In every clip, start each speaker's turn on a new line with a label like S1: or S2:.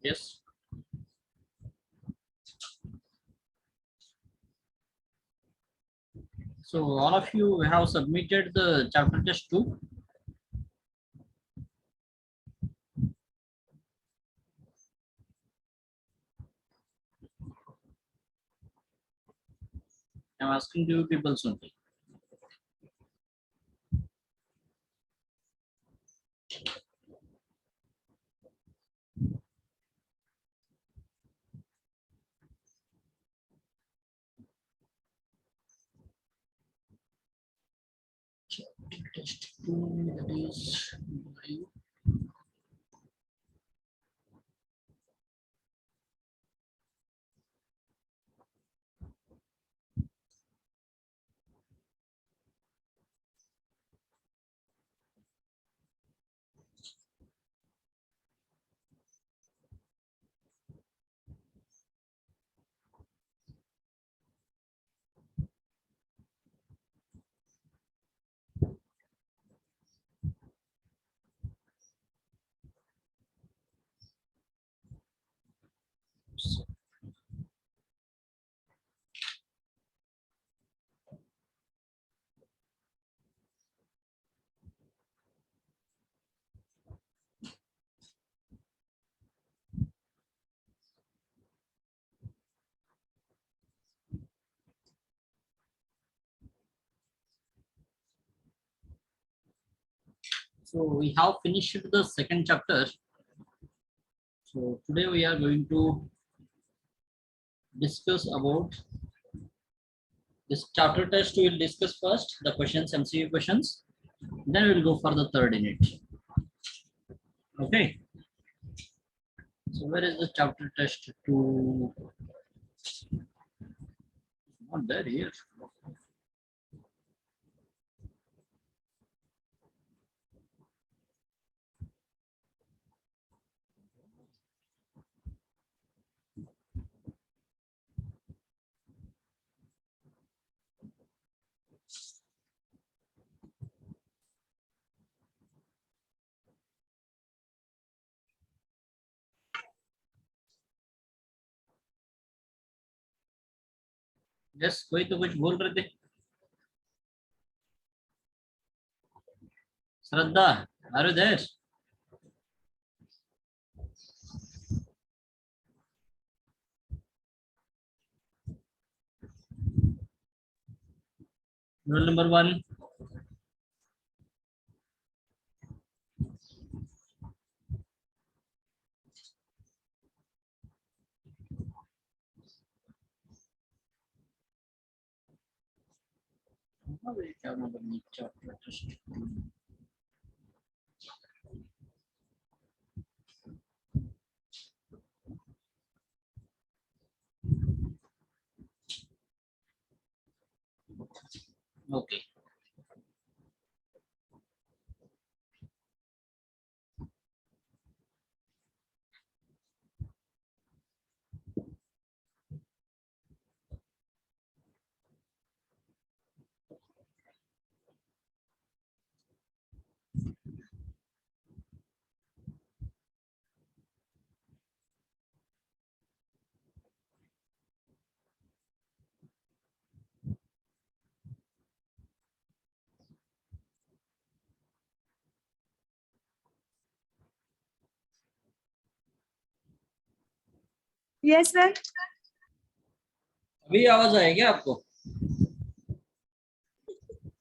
S1: Yes. So all of you have submitted the chapter test 2. I'm asking you people something. Chapter test 2, that is live. So we have finished the second chapter. So today we are going to discuss about this chapter test. We will discuss first the questions, MCQ questions. Then we will go for the third in it. Okay. So where is the chapter test 2? Not there here. Yes, कोई तो कुछ बोल रहे थे. Shraddha, are you there? Roll number 1. Okay.
S2: Yes sir.
S1: अभी आवाज आए क्या आपको?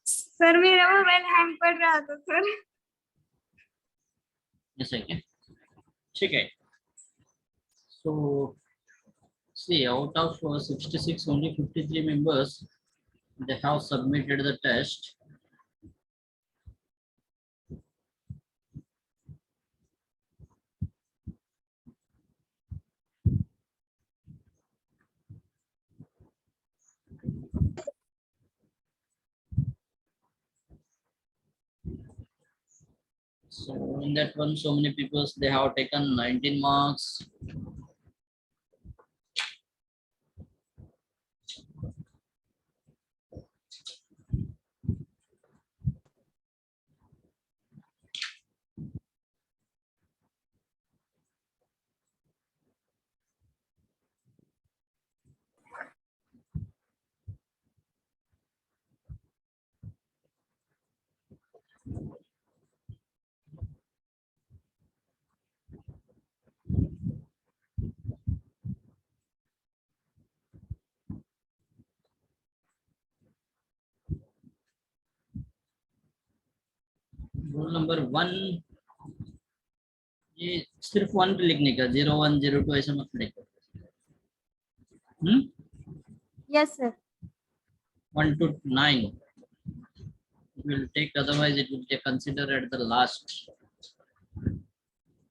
S2: सर मेरा मोबाइल हैंग कर रहा था सर.
S1: ऐसा है क्या? ठीक है. So see, out of 66, only 53 members they have submitted the test. So in that one, so many people they have taken 19 marks. Roll number 1 ये सिर्फ 1 पे लिखने का, 01 02 ऐसा मत लिखो।
S2: Yes, sir.
S1: 1 to 9 it will take, otherwise it will take consider at the last.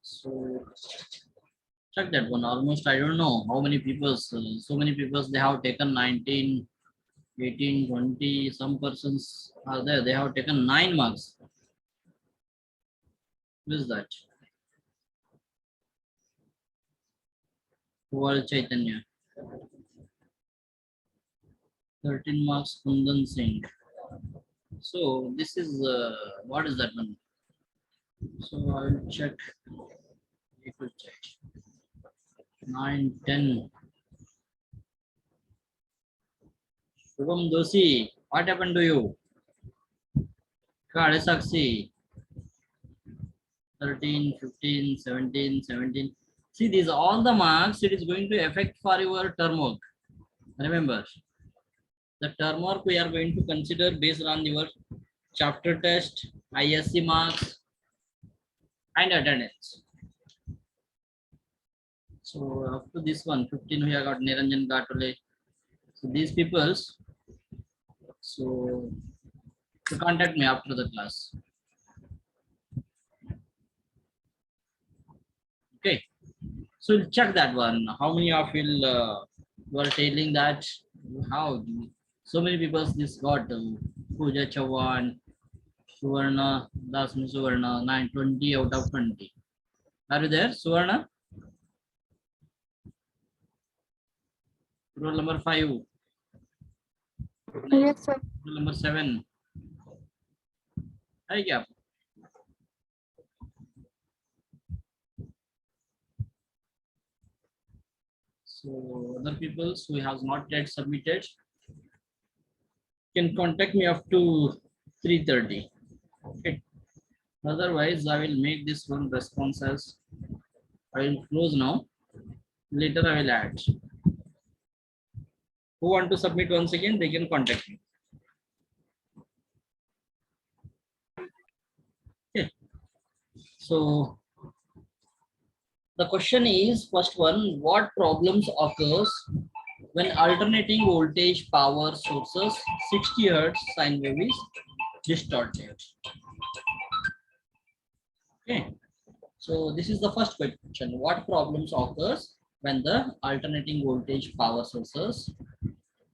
S1: So check that one. Almost I don't know how many people, so many people they have taken 19, 18, 20. Some persons are there, they have taken 9 marks. Who is that? World Chaitanya. 13 marks Kundan Singh. So this is what is that one? So I will check. It will check. 9, 10. Shubham Doshi, what happened to you? Kade Sakshi. 13, 15, 17, 17. See, these all the marks, it is going to affect for your term work. Remember, the term work we are going to consider based on your chapter test, ISC marks, and attendance. So up to this one, 15 we have got Niranjan Gatole. So these peoples, so to contact me after the class. Okay, so we'll check that one. How many of you were telling that how so many people this got Pooja Chavan, Suvarna, Dasmi Suvarna, 920 out of 20. Are you there, Suvarna? Roll number 5.
S2: Yes, sir.
S1: Roll number 7. Hi, gap. So other people who has not yet submitted can contact me up to 3:30. Okay. Otherwise, I will make this one response as I will close now. Later, I will add. Who want to submit once again? They can contact me. Okay. So the question is first one: what problems occurs when alternating voltage power sources 60 Hz sine wave is distorted? Okay. So this is the first question. What problems occurs when the alternating voltage power sources,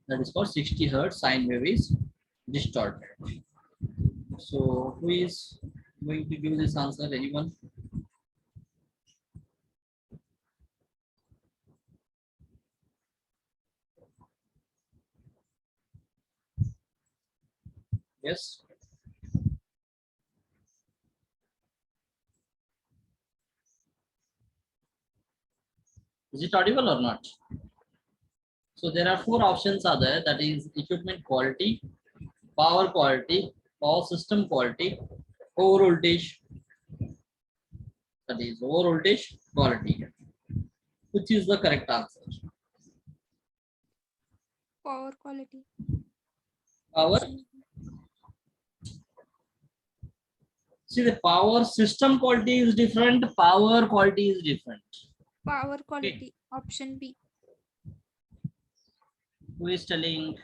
S1: that is for 60 Hz sine wave is distorted? So who is going to give this answer? Anyone? Yes. Is it audible or not? So there are 4 options are there. That is equipment quality, power quality, power system quality, over voltage. That is over voltage quality. Which is the correct answer?
S2: Power quality.
S1: Power. See, the power system quality is different. Power quality is different.
S2: Power quality. Okay. Option B.
S1: Who is telling?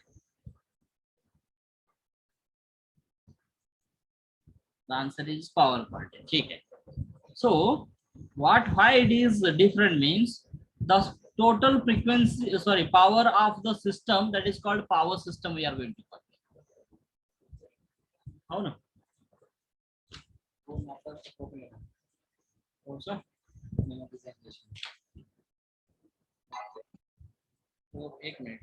S1: The answer is power quality. Okay. So why it is different means the total frequency, sorry, power of the system, that is called power system we are going to call. How no? Also, so 1 minute.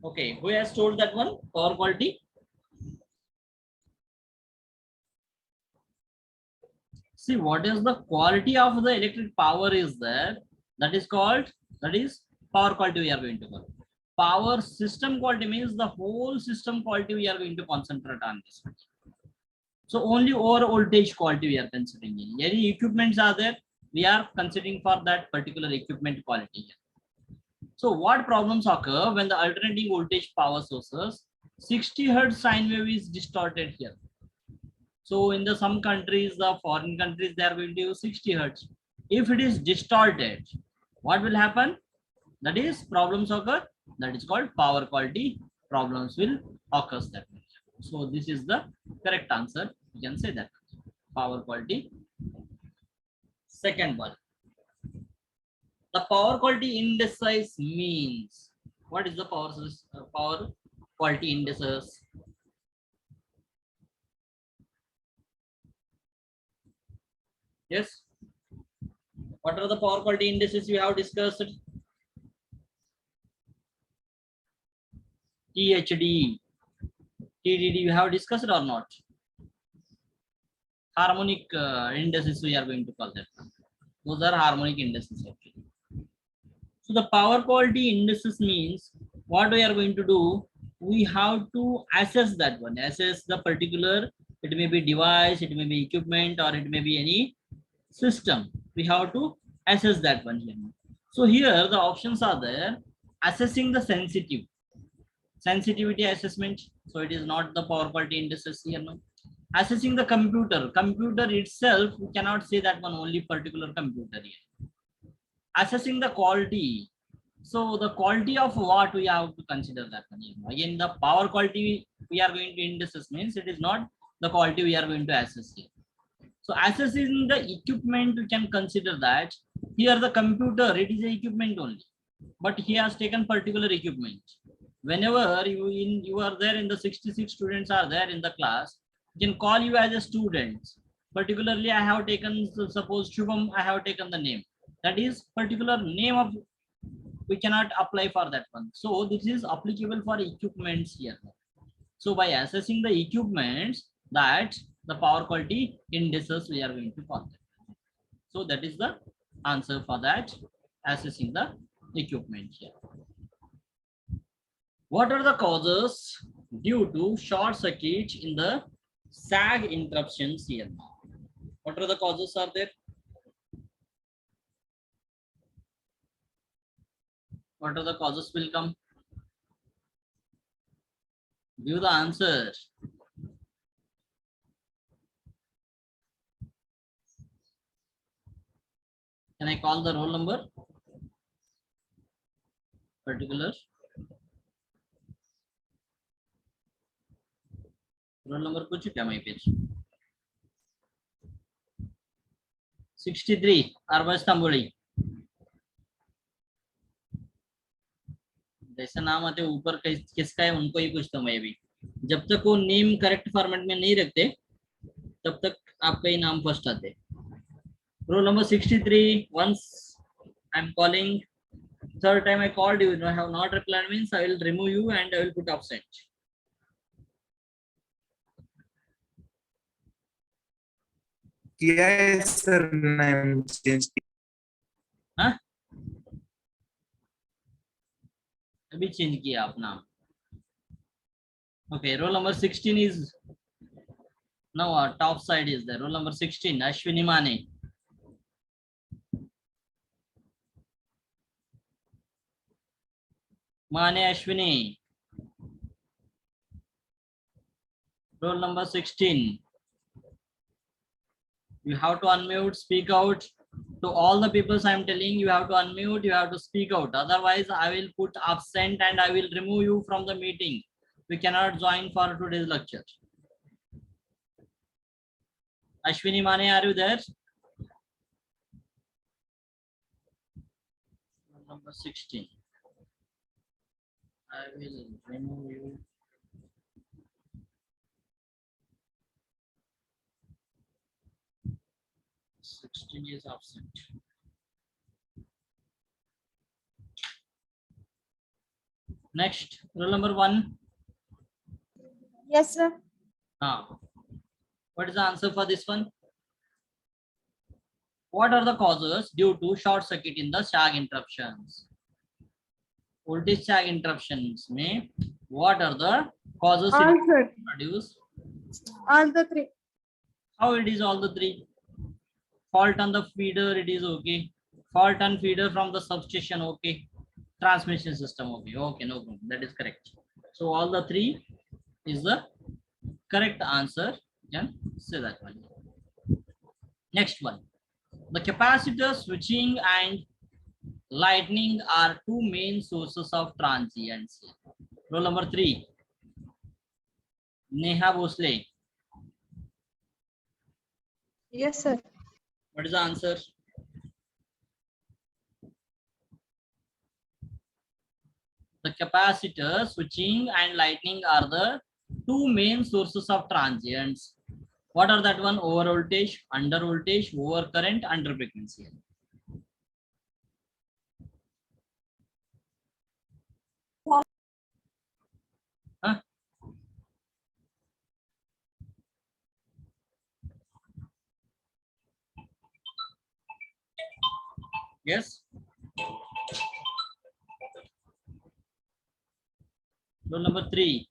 S1: Okay, who has told that one? Power quality. See, what is the quality of the electric power is there? That is called, that is power quality we are going to call. Power system quality means the whole system quality we are going to concentrate on this. So only over voltage quality we are considering. Any equipments are there, we are considering for that particular equipment quality. So what problems occur when the alternating voltage power sources 60 hertz sine wave is distorted here? So in the some countries, the foreign countries, they are going to use 60 hertz. If it is distorted, what will happen? That is problems occur. That is called power quality problems will occur. That so this is the correct answer. You can say that power quality. Second one, the power quality indices means what is the power quality indices? Yes. What are the power quality indices we have discussed? THD, TDD, you have discussed or not? Harmonic indices we are going to call that. Those are harmonic indices actually. So the power quality indices means what we are going to do, we have to assess that one, assess the particular, it may be device, it may be equipment, or it may be any system. We have to assess that one here. So here the options are there, assessing the sensitivity assessment. So it is not the power quality indices here. No. Assessing the computer itself, we cannot say that one only particular computer here. Assessing the quality, so the quality of what we have to consider that one here. Again, the power quality we are going to indices means it is not the quality we are going to assess here. So assessing the equipment, we can consider that here the computer, it is a equipment only, but he has taken particular equipment. Whenever you are there in the 66 students are there in the class, you can call you as a student. Particularly, I have taken, suppose Shubham, I have taken the name. That is particular name of, we cannot apply for that one. So this is applicable for equipments here. So by assessing the equipments, that the power quality indices we are going to call them. So that is the answer for that, assessing the equipment here. What are the causes due to short circuit in the sag interruptions here? What are the causes are there? What are the causes will come? Give the answer. Can I call the roll number? Particular roll number कुछ क्या मैं page 63 Arbaaz Tamboli जैसा नाम आते ऊपर किसका है उनको ही पूछता हूँ मैं भी जब तक वो नेम करेक्ट फॉर्मेट में नहीं रखते तब तक आपका ही नाम फर्स्ट आते roll number 63 once I'm calling third time I called you have not replied means I will remove you and I will put absent.
S3: किया है सर नाम चेंज
S1: हाँ अभी चेंज किया आप नाम. Okay, roll number 16 is now top side is there. Roll number 16 Ashwini Mane. Mane Ashwini. Roll number 16. You have to unmute, speak out. To all the people I am telling, you have to unmute, you have to speak out. Otherwise, I will put absent and I will remove you from the meeting. We cannot join for today's lecture. Ashwini Mane, are you there? Number 16. I will remove you. Is absent. Next, roll number 1.
S2: Yes, sir.
S1: What is the answer for this one? What are the causes due to short circuit in the sag interruptions? Voltage sag interruptions में what are the causes
S2: All,
S1: it
S2: sir.
S1: produce?
S2: All the three.
S1: How it is all the three? Fault on the feeder, it is okay. Fault on feeder from the substation, okay. Transmission system, okay. Okay, no problem. That is correct. So all the three is the correct answer. You can say that one. Next one. The capacitor switching and lightning are two main sources of transients. Roll number 3. Neha Bhosle.
S2: Yes, sir.
S1: What is the answer? The capacitor switching and lightning are the two main sources of transients. What are that one? Over voltage, under voltage, over current, under frequency. Huh? Yes. Roll number 3.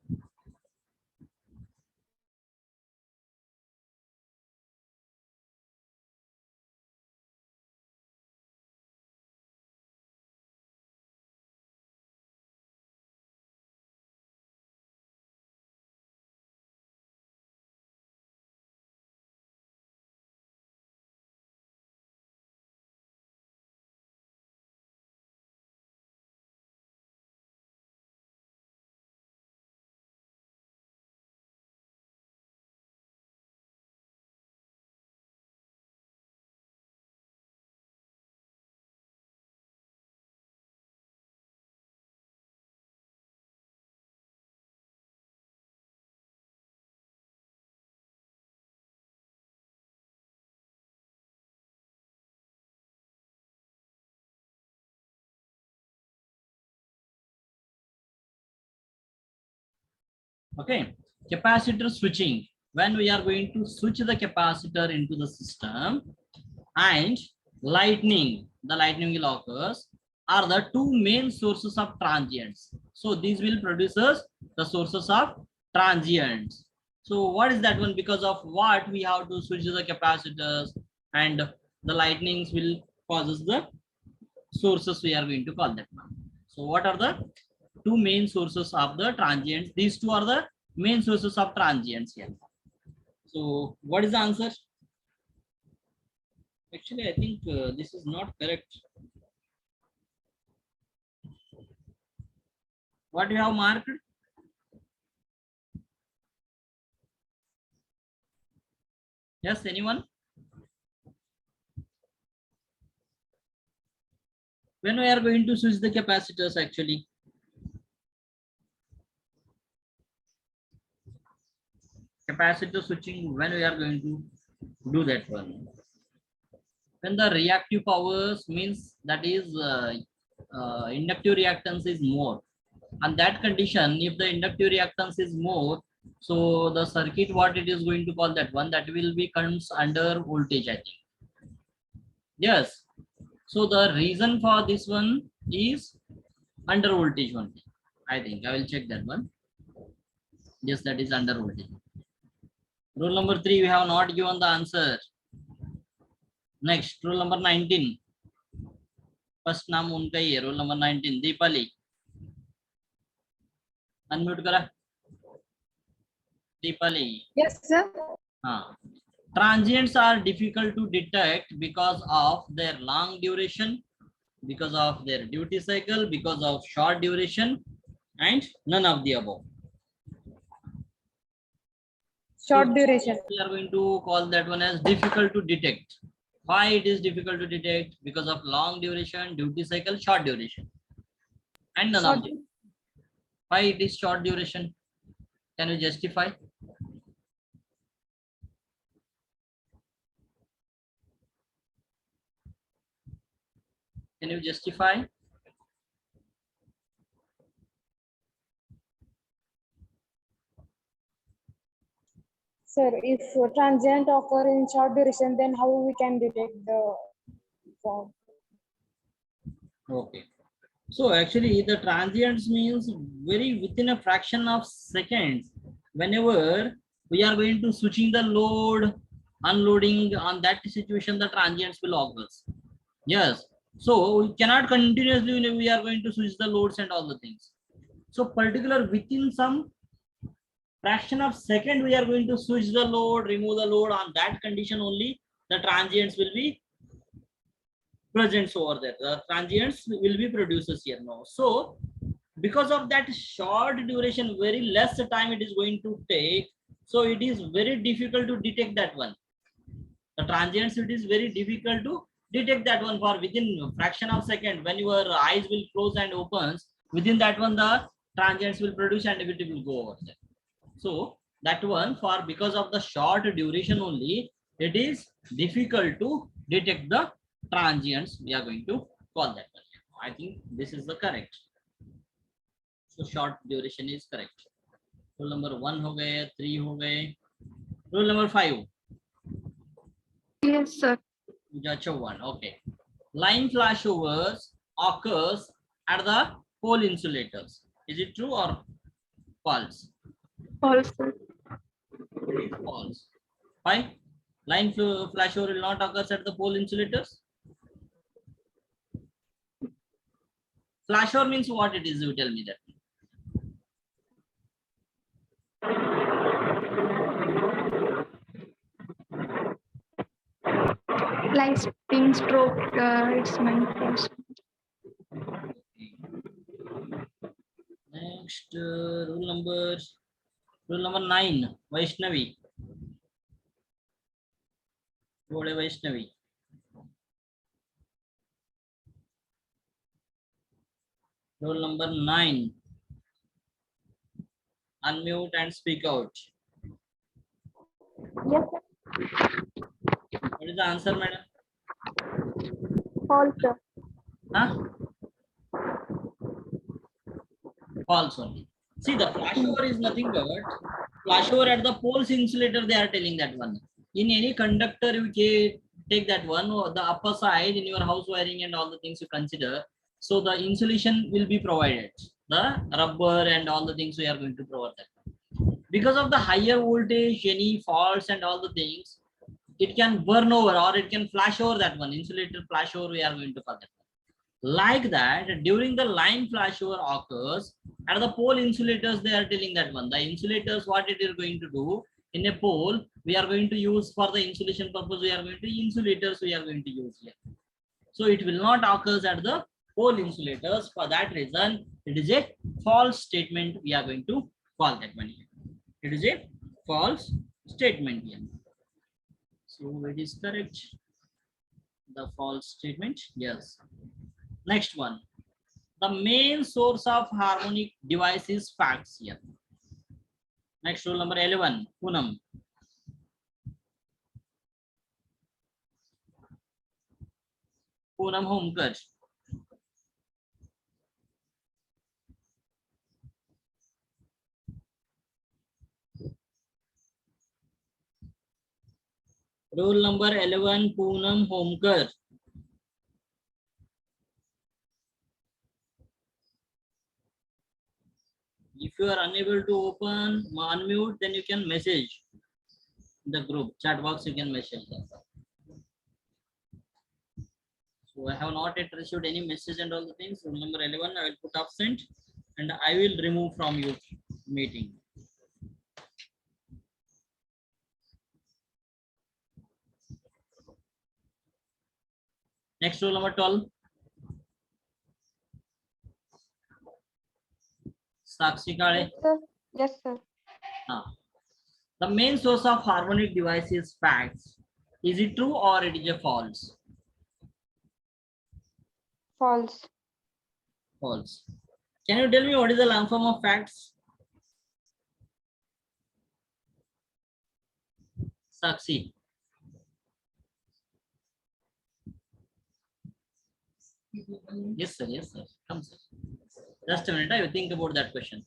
S1: Okay. Capacitor switching. When we are going to switch the capacitor into the system, and lightning, the lightning will occurs, are the two main sources of transients. So these will produce us the sources of transients. So what is that one? Because of what we have to switch the capacitors, and the lightnings will causes the sources, we are going to call that one. So what are the two main sources of the transients? These two are the main sources of transients here. So what is the answer? Actually, I think this is not correct. What you have marked? Yes, anyone? When we are going to switch the capacitors, actually, capacitor switching, when we are going to do that one? When the reactive powers means that is inductive reactance is more. On that condition, if the inductive reactance is more, so the circuit, what it is going to call that one, that will be comes under voltage, I think. Yes. So the reason for this one is under voltage only. I think I will check that one. Yes, that is under voltage. Rule number 3, we have not given the answer. Next, rule number 19. First नाम उनका ही है, rule number 19. Deepali, unmute करा. Deepali.
S2: Yes, sir.
S1: हाँ. Transients are difficult to detect because of their long duration, because of their duty cycle, because of short duration, and none of the above.
S2: Short
S1: So,
S2: duration.
S1: we are going to call that one as difficult to detect. Why it is difficult to detect? Because of long duration, duty cycle, short duration, and none of them. Why it is short duration? Can you justify? Can you justify?
S4: Sir, if transient occur in short duration, then how we can detect the fall?
S1: Okay. So actually the transients means very within a fraction of seconds. Whenever we are going to switching the load, unloading, on that situation, the transients will occur. Yes. So we cannot continuously, we are going to switch the loads and all the things. So particular within some fraction of second, we are going to switch the load, remove the load. On that condition only the transients will be present over there. The transients will be produced here now. So because of that short duration, very less time it is going to take, so it is very difficult to detect that one. The transients, it is very difficult to detect that one for within fraction of second. When your eyes will close and opens, within that one the transients will produce and it will go over there. So that one, for because of the short duration only, it is difficult to detect the transients. We are going to call that one. I think this is the correct. So short duration is correct. Rule number 1 हो गए, 3 हो गए. Rule number 5.
S2: Yes, sir.
S1: Gotcha one. Okay. Line flashovers occurs at the pole insulators. Is it true or false?
S2: False, sir.
S1: It is false. Why? Line flashover will not occur at the pole insulators. Flashover means what it is? You tell me that.
S2: Like spin stroke, it's meant for.
S1: Next, rule number 9. Vaishnavi. Thode Vaishnavi. Rule number 9. Unmute and speak out.
S4: Yes,
S1: What is the answer, madam?
S4: false, sir.
S1: Huh? False only. See, the flashover is nothing but flashover at the poles insulator. They are telling that one. In any conductor, you take that one, or the upper side in your house wiring and all the things you consider. So the insulation will be provided. The rubber and all the things we are going to provide that. Because of the higher voltage, any faults and all the things, it can burn over or it can flash over that one. Insulator flashover, we are going to call that. Like that, during the line flashover occurs at the pole insulators, they are telling that one. The insulators, what it is going to do in a pole, we are going to use for the insulation purpose. We are going to insulators. We are going to use here. So it will not occur at the pole insulators. For that reason, it is a false statement. We are going to call that one here. It is a false statement here. So it is correct. The false statement. Yes. Next one. The main source of harmonic device is facts here. Next, rule number 11. Poonam. Poonam Homkar. Rule number 11. Poonam Homkar. If you are unable to open, unmute, then you can message the group chat box. You can message them. So I have not yet received any message and all the things. Rule number 11, I will put absent and I will remove from your meeting. Next, rule number 12. Sakshi Kale.
S4: Yes, sir. Yes, sir.
S1: The main source of harmonic device is facts. Is it true or it is a false?
S4: False.
S1: False. Can you tell me what is the long form of facts? Sakshi. Yes, sir. Yes, sir. Come, sir. Just a minute. I will think about that question.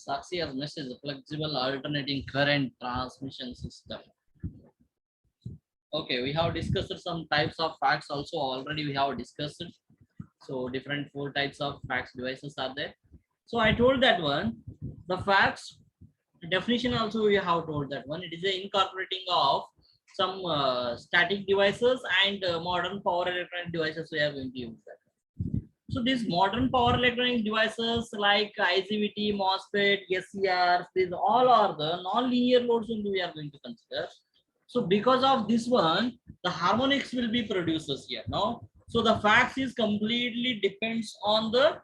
S1: Sakshi has message flexible alternating current transmission system. Okay, we have discussed some types of facts also already we have discussed. So different 4 types of fax devices are there. So I told that one, the fax definition also we have told that one. It is a incorporating of some static devices and modern power electronic devices we are going to use that. So these modern power electronic devices like IGBT, MOSFET, SCR, these all are the non-linear loads only we are going to consider. So because of this one, the harmonics will be produced here now. So the fax is completely depends on the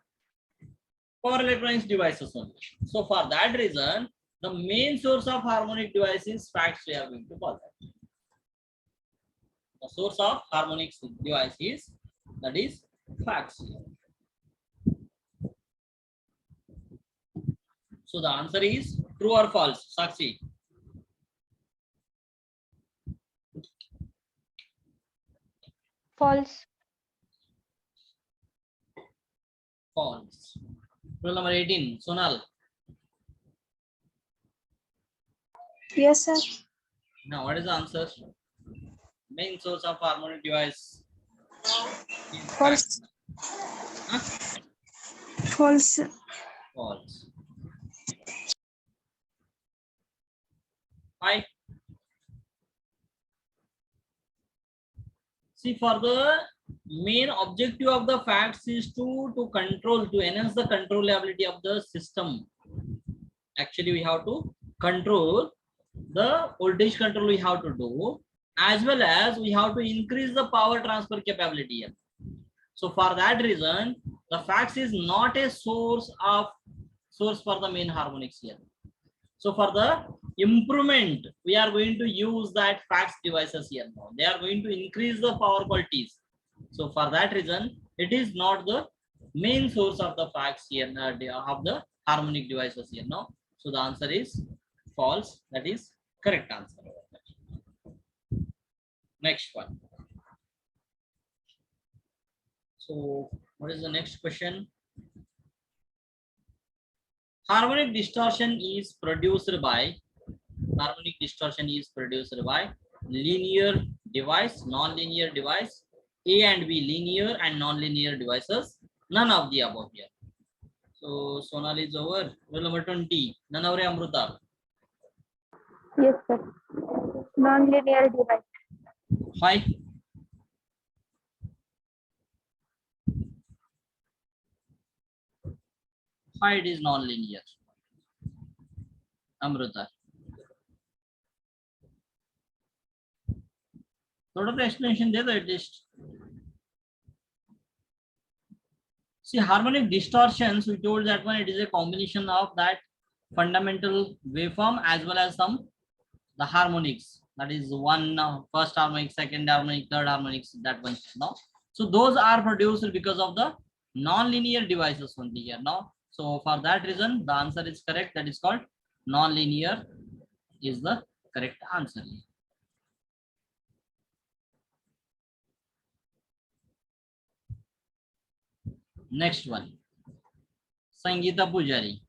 S1: power electronics devices only. So for that reason, the main source of harmonic device is fax we are going to call that. The source of harmonic device is that is fax. So the answer is true or false, Sakshi?
S4: False.
S1: False. Rule number 18, Sonal.
S2: Yes, sir.
S1: Now what is the answer? Main source of harmonic device is
S2: False.
S1: Huh?
S2: False.
S1: False. Why? See, for the main objective of the facts is to enhance the controllability of the system. Actually, we have to control the voltage control we have to do, as well as we have to increase the power transfer capability. So for that reason, the fax is not a source for the main harmonics here. So for the improvement, we are going to use that fax devices here now. They are going to increase the power qualities. So for that reason, it is not the main source of the fax here of the harmonic devices here now. So the answer is false. That is correct answer. Next one. So what is the next question? Harmonic distortion is produced by linear device, non-linear device, A and B linear and non-linear devices, none of the above here. So Sonal is over. Rule number 20. Nanavre Amruta.
S4: Yes, sir. Non-linear device.
S1: Hi. Why it is non-linear? Amruta. थोड़ा सा explanation दे दो at least. See, harmonic distortions, we told that one, it is a combination of that fundamental waveform as well as the harmonics. That is one first harmonic, second harmonic, third harmonics, that one now. So those are produced because of the non-linear devices only here now. So for that reason, the answer is correct. That is called non-linear is the correct answer. Next one, Sangeeta Pujari.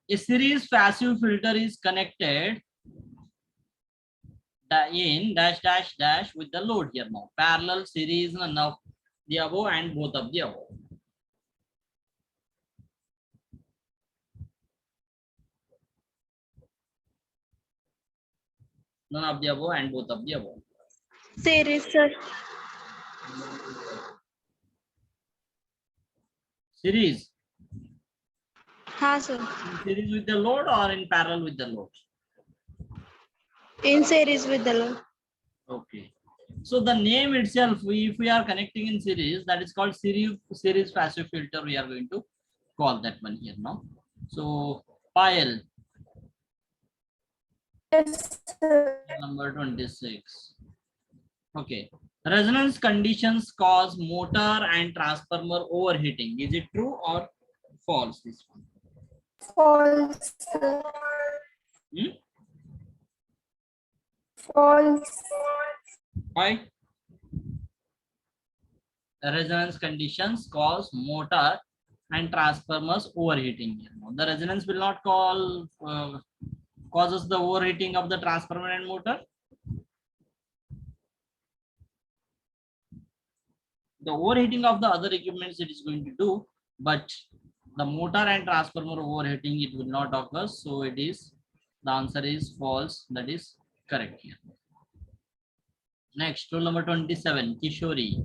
S1: A series passive filter is connected in dash dash dash with the load here now. Parallel, series, none of the above and both of the above. None of the above and both of the above.
S2: Series, sir.
S1: Series.
S2: हाँ, sir.
S1: In series with the load or in parallel with the load?
S2: In series with the load.
S1: Okay. So the name itself, if we are connecting in series, that is called series passive filter. We are going to call that one here now. So Payal.
S2: Yes, sir.
S1: Number 26. Okay. Resonance conditions cause motor and transformer overheating. Is it true or false? This one.
S2: False. False.
S1: Why? Resonance conditions cause motor and transformers overheating. The resonance will not causes the overheating of the transformer and motor. The overheating of the other equipments it is going to do, but the motor and transformer overheating it will not occur. So it is, the answer is false. That is correct here. Next, rule number 27, Kishori.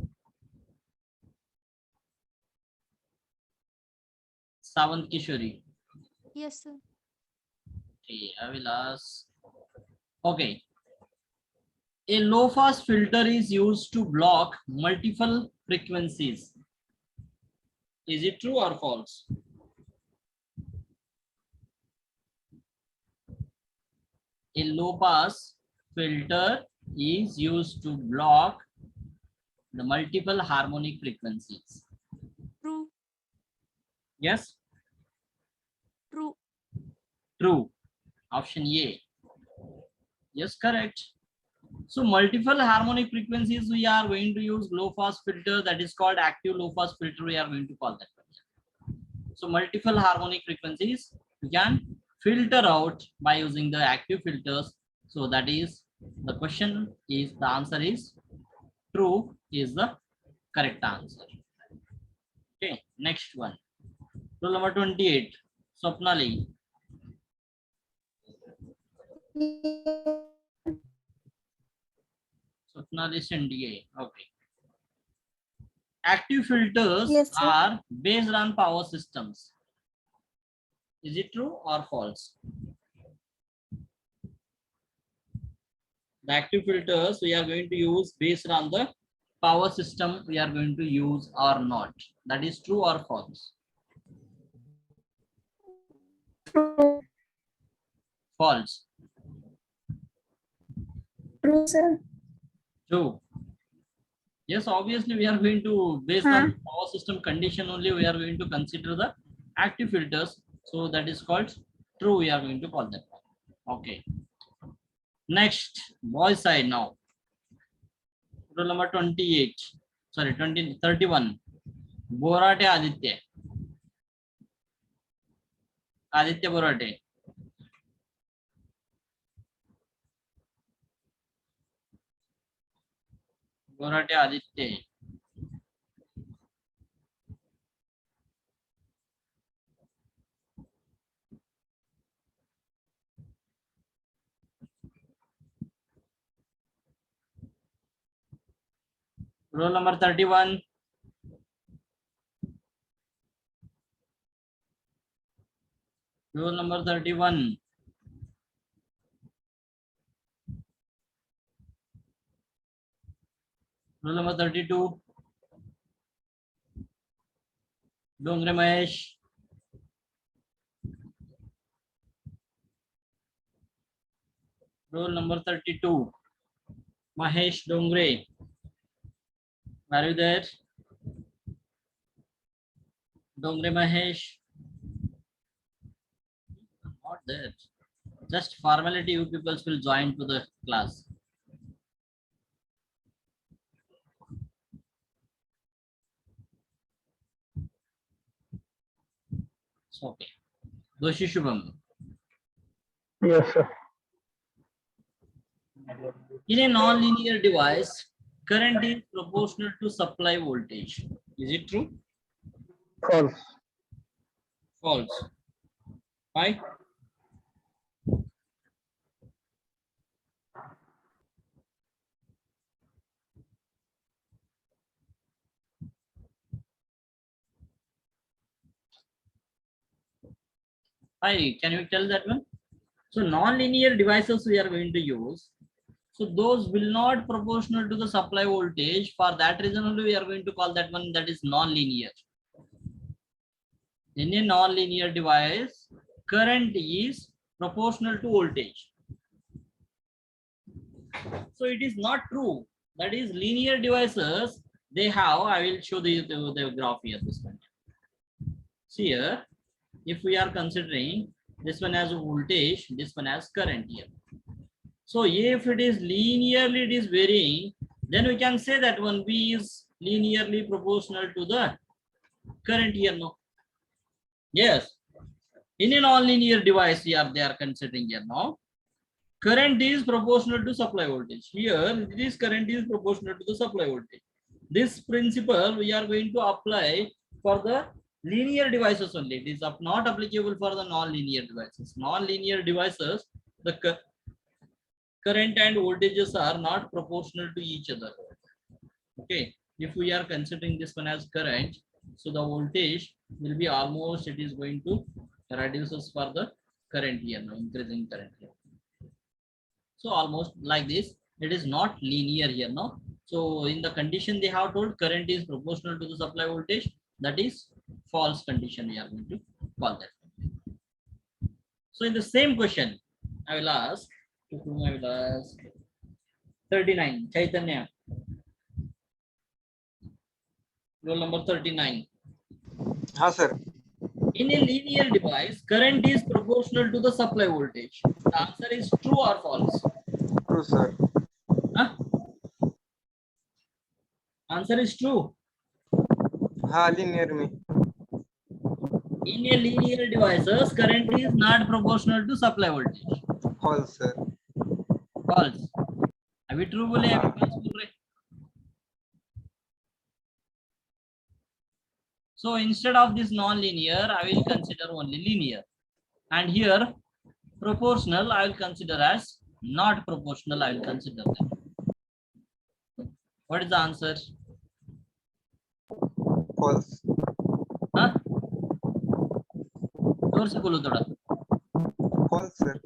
S1: Savant Kishori.
S5: Yes, sir.
S1: Okay, I will ask. Okay. A low pass filter is used to block multiple frequencies. Is it true or false? A low pass filter is used to block the multiple harmonic frequencies.
S5: True.
S1: Yes?
S5: True.
S1: True. Option A. Yes, correct. So multiple harmonic frequencies we are going to use low pass filter, that is called active low pass filter, we are going to call that. So multiple harmonic frequencies we can filter out by using the active filters. So that is, the question is, the answer is true is the correct answer. Okay, next one. Rule number 28. Swapnali. Swapnali Shindiye. Okay. Active filters
S2: Yes, sir.
S1: are based on power systems. Is it true or false? The active filters we are going to use based on the power system we are going to use or not. That is true or false?
S2: True.
S1: False.
S2: True, sir.
S1: True. Yes, obviously we are going to, based on power system condition only, we are going to consider the active filters. So that is called true. We are going to call that one. Okay. Next, boys side now. Rule number 28. Sorry, 31. Borate Aditya. Aditya Borate. Borate Aditya. Rule number 31. Rule number 31. Rule number 32. Dongre Mahesh. Rule number 32. Mahesh Dongre. Are you there? Dongre Mahesh. Not there. Just formality, you people will join to the class. So, okay. Doshi Shubham.
S6: Yes, sir.
S1: In a non-linear device, current is proportional to supply voltage. Is it true?
S6: False.
S1: False. Why? Why? Can you tell that one? So non-linear devices we are going to use. So those will not proportional to the supply voltage. For that reason only we are going to call that one, that is non-linear. In a non-linear device, current is proportional to voltage. So it is not true. That is linear devices, they have, I will show the graph here, this one. See here, if we are considering this one as voltage, this one as current here. So if it is linearly, it is varying, then we can say that one V is linearly proportional to the current here. No. Yes. In a non-linear device, here they are considering here now. Current is proportional to supply voltage. Here, this current is proportional to the supply voltage. This principle we are going to apply for the linear devices only. It is not applicable for the non-linear devices. Non-linear devices, the current and voltages are not proportional to each other. Okay, if we are considering this one as current, so the voltage will be almost, it is going to reduces for the current here now, increasing current here. So almost like this, it is not linear here now. So in the condition they have told current is proportional to the supply voltage, that is false condition we are going to call that. So in the same question, I will ask, to whom I will ask, 39, Chaitanya. Roll number 39.
S3: हाँ sir.
S1: In a linear device, current is proportional to the supply voltage. The answer is true or false?
S3: True sir.
S1: Huh? Answer is true.
S3: हाँ linear में.
S1: In a linear devices, current is not proportional to supply voltage.
S3: False sir.
S1: False. अभी true बोले अभी false बोल रहे. So instead of this non-linear, I will consider only linear. And here, proportional, I will consider as not proportional. I will consider that. What is the answer?
S3: False.
S1: Huh? जोर से बोलो थोड़ा.
S3: False sir.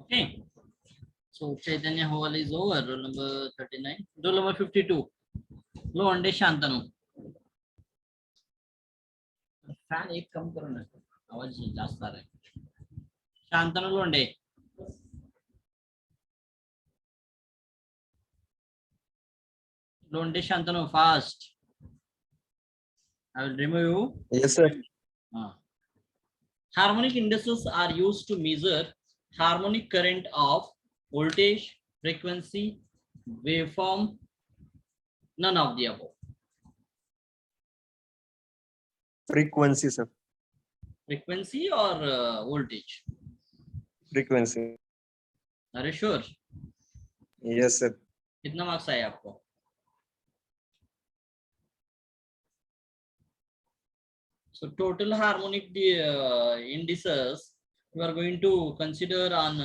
S1: Okay. So Chaitanya Hall is over. Roll number 39. Roll number 52. लो अंडे Shantanu. Fan एक कम करो ना, आवाज जास्त आ रहा है. Shantanu Londe. Londe Shantanu fast. I will remove you.
S3: Yes sir.
S1: Harmonic indices are used to measure harmonic current of voltage, frequency, waveform, none of the above.
S7: Frequency, sir.
S1: Frequency or voltage?
S7: Frequency.
S1: Are you sure?
S7: Yes, sir.
S1: कितना marks आया आपको? So total harmonic indices you are going to consider on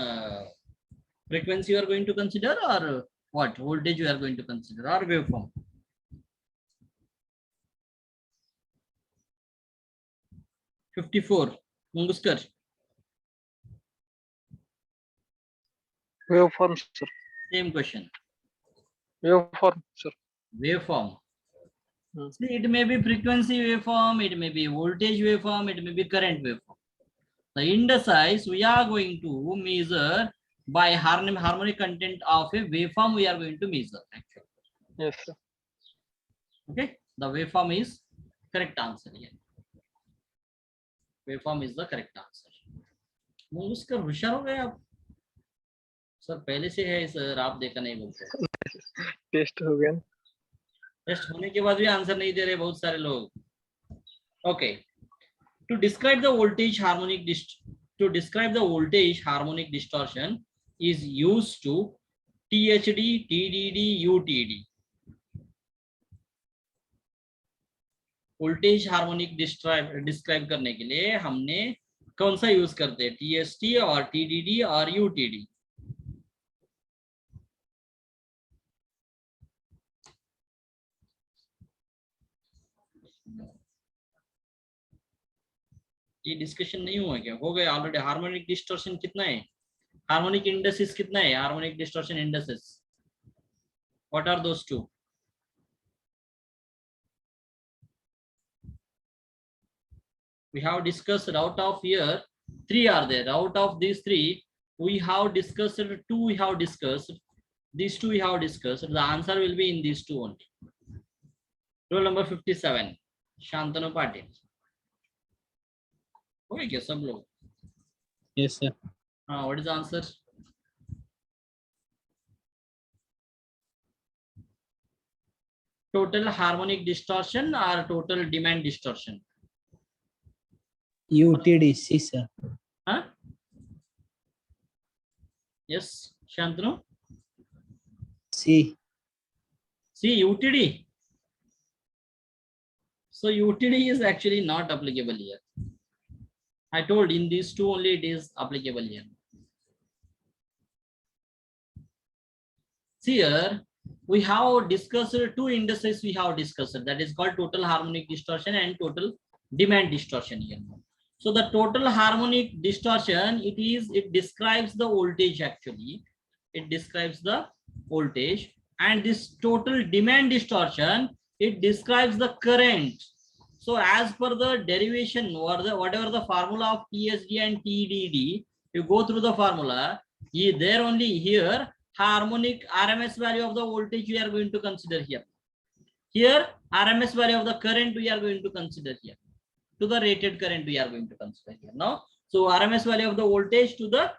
S1: frequency you are going to consider, or what voltage you are going to consider, or waveform? (54) Munguskar.
S6: Waveform, sir.
S1: Same question.
S6: Waveform, sir.
S1: Waveform. See, it may be frequency waveform, it may be voltage waveform, it may be current waveform. The indices we are going to measure by harmonic content of a waveform we are going to measure actually.
S6: Yes, sir.
S1: Okay, the waveform is correct answer here. Waveform is the correct answer. मुस्कर होशियार हो गए आप sir, पहले से है sir, आप देखा नहीं बोलते।
S6: टेस्ट हो गया।
S1: टेस्ट होने के बाद भी आंसर नहीं दे रहे बहुत सारे लोग। Okay, to describe the voltage harmonic distortion is used to THD, TDD, UTD. Voltage harmonic describe करने के लिए हमने कौन सा यूज करते हैं? TST और TDD और UTD। ये डिस्कशन नहीं हुआ क्या? हो गया ऑलरेडी। हार्मोनिक डिस्टॉर्शन कितना है? हार्मोनिक इंडेक्सेस कितना है? Harmonic distortion indexes what are those two? We have discussed out of here 3 are there. Out of these 3 we have discussed 2, we have discussed these 2, we have discussed. The answer will be in these 2 only. Roll number 57 Shantanu Patil. Okay, क्या सब लोग?
S8: Yes, sir.
S1: What is the answer? Total harmonic distortion or total demand distortion?
S8: UTD, C, sir.
S1: Huh? Yes, Shantanu?
S8: C.
S1: See, UTD. So UTD is actually not applicable here. I told in these 2 only it is applicable here. See here, we have discussed 2 indices we have discussed. That is called total harmonic distortion and total demand distortion here. So the total harmonic distortion, it describes the voltage actually. It describes the voltage, and this total demand distortion, it describes the current. So as per the derivation or the whatever the formula of TSD and TDD, you go through the formula. There only here harmonic RMS value of the voltage we are going to consider here. Here RMS value of the current we are going to consider here. To the rated current we are going to consider here. No, so RMS value of the voltage to the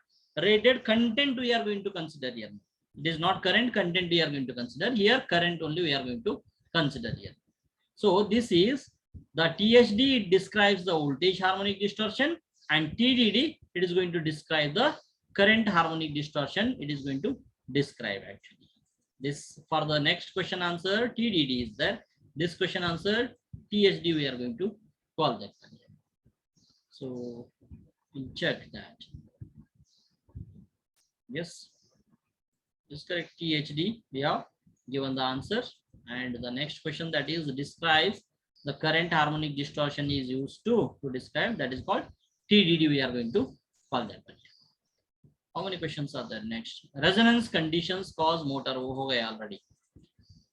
S1: rated content we are going to consider here. It is not current, content we are going to consider here. Current only we are going to consider here. So this is the THD, it describes the voltage harmonic distortion, and TDD, it is going to describe the current harmonic distortion. It is going to describe actually. This for the next question answer, TDD is there. This question answer, THD we are going to call that. So we'll check that. Yes, this correct. THD we have given the answer, and the next question, that is describes the current harmonic distortion is used to describe, that is called TDD we are going to call that. How many questions are there? Next, resonance conditions cause motor. Ho gaya already.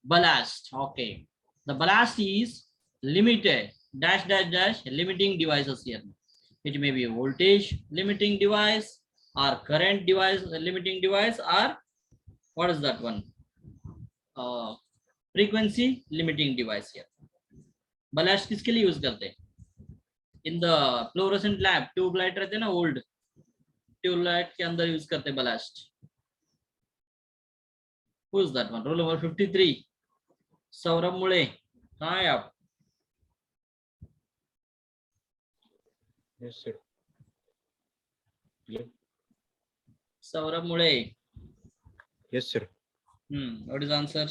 S1: Ballast. Okay, the ballast is limited dash dash dash limiting devices here. It may be a voltage limiting device or current device limiting device, or what is that one? Frequency limiting device here. Ballast किसके लिए use करते हैं? In the fluorescent lab tubelight रहते हैं ना, old tubelight के अंदर use करते हैं blast. Who is that one? Roll number 53 Saurabh Mule. कहाँ है आप?
S9: Yes, sir. Yeah.
S1: Saurabh Mule.
S9: Yes, sir.
S1: What is the answer?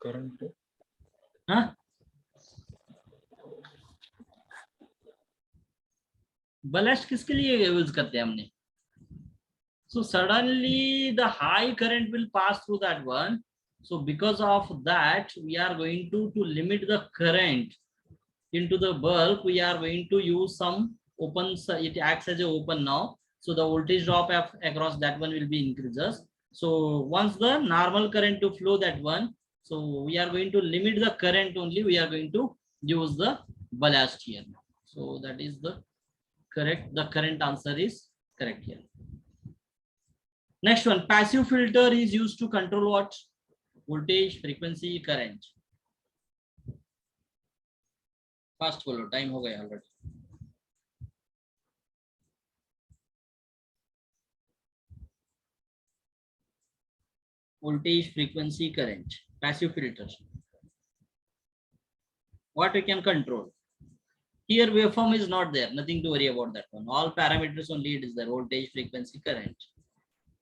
S9: Current.
S1: Huh? Ballast किसके लिए यूज करते हैं हमने? So suddenly the high current will pass through that one. So because of that, we are going to limit the current into the bulb. We are going to use some open. It acts as a open now. So the voltage drop across that one will be increases. So once the normal current to flow that one, so we are going to limit the current only. We are going to use the ballast here. So that is the correct. The current answer is correct here. Next one, passive filter is used to control what? Voltage, frequency, current. Fast follow, time हो गया already. Voltage, frequency, current. Passive filter. What we can control? Here waveform is not there. Nothing to worry about that one. All parameters only it is there. Voltage, frequency, current.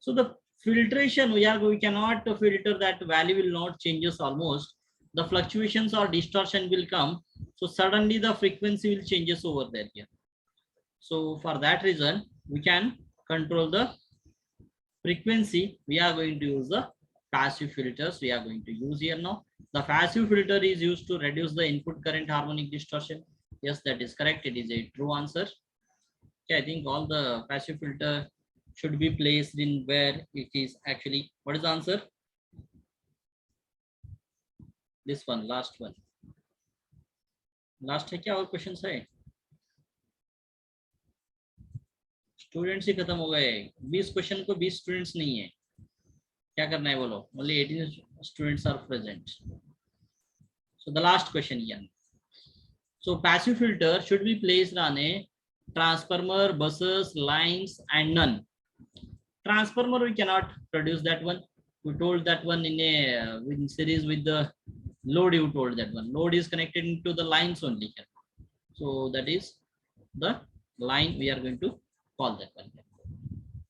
S1: So the filtration we cannot filter that value will not changes almost. The fluctuations or distortion will come. So suddenly the frequency will changes over there here. So for that reason, we can control the frequency. We are going to use the passive filters. We are going to use here now. The passive filter is used to reduce the input current harmonic distortion. Yes, that is correct. It is a true answer. Okay, I think all the passive filter should be placed in where it is actually. What is the answer? This one, last one. Last है क्या और questions है? Students ही खत्म हो गए. 20 question को 20 students नहीं है. क्या करना है बोलो? Only 18 students are present. So the last question here. So passive filter should be placed on a transformer, buses, lines, and none. Transformer we cannot produce that one. We told that one in a in series with the load. You told that one. Load is connected into the lines only. So that is the line we are going to call that one.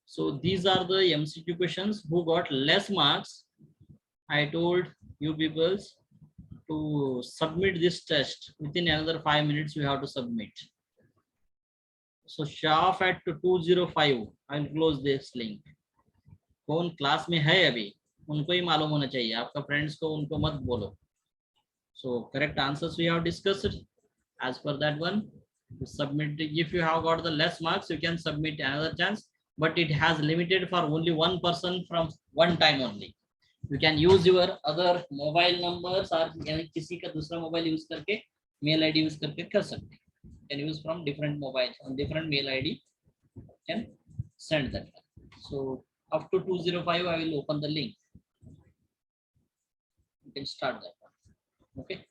S1: So these are the MCQ questions. Who got less marks? I told you people to submit this test within another 5 minutes. We have to submit. So sharp at 205. I'll close this link. कौन class में है अभी उनको ही मालूम होना चाहिए. आपका friends को उनको मत बोलो. So correct answers we have discussed. As per that one, submit. If you have got the less marks, you can submit another chance, but it has limited for only one person from one time only. You can use your other mobile numbers or किसी का दूसरा mobile use करके mail ID use करके कर सकते. Can use from different mobiles on different mail ID. Can send that. So up to 205, I will open the link. You can start that one. Okay.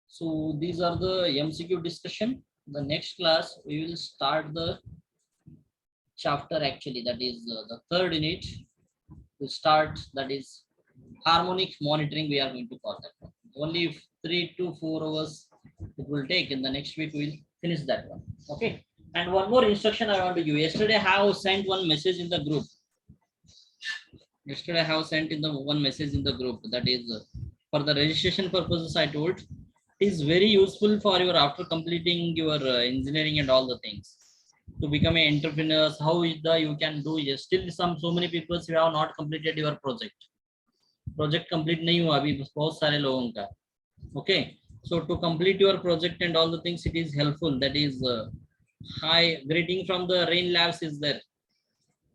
S1: So these are the MCQ discussion. The next class we will start the chapter actually, that is the third unit. We start, that is harmonic monitoring. We are going to call that one. Only 3 to 4 hours it will take. In the next week we will finish that one. Okay. And one more instruction I want to give. Yesterday I have sent one message in the group. Yesterday I have sent in the one message in the group, that is for the registration purposes. I told it is very useful for your after completing your engineering and all the things to become an entrepreneur. How is the you can do? Yes, still so many people who have not completed your project. Project complete नहीं हुआ अभी बहुत सारे लोगों का. Okay, so to complete your project and all the things, it is helpful. That is hi, greeting from the Rain Labs is there.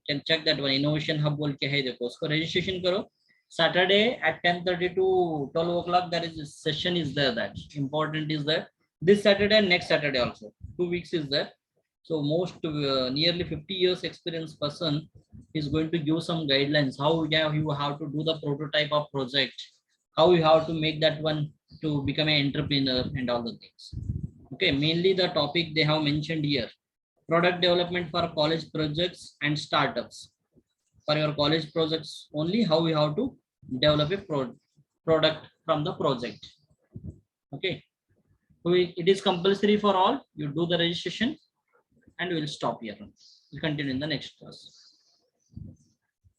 S1: Can check that one. Innovation Hub बोल के है देखो. उसको registration करो. Saturday at 10:30 to 12 o'clock. There is a session is there. That important is there. This Saturday and next Saturday also. 2 weeks is there. So most nearly 50 years experience person is going to give some guidelines how you have to do the prototype of project, how you have to make that one to become an entrepreneur and all the things. Okay, mainly the topic they have mentioned here: product development for college projects and startups. For your college projects only, how you have to develop a product from the project. Okay, so it is compulsory for all. You do the registration and we will stop here. We'll continue in the next class.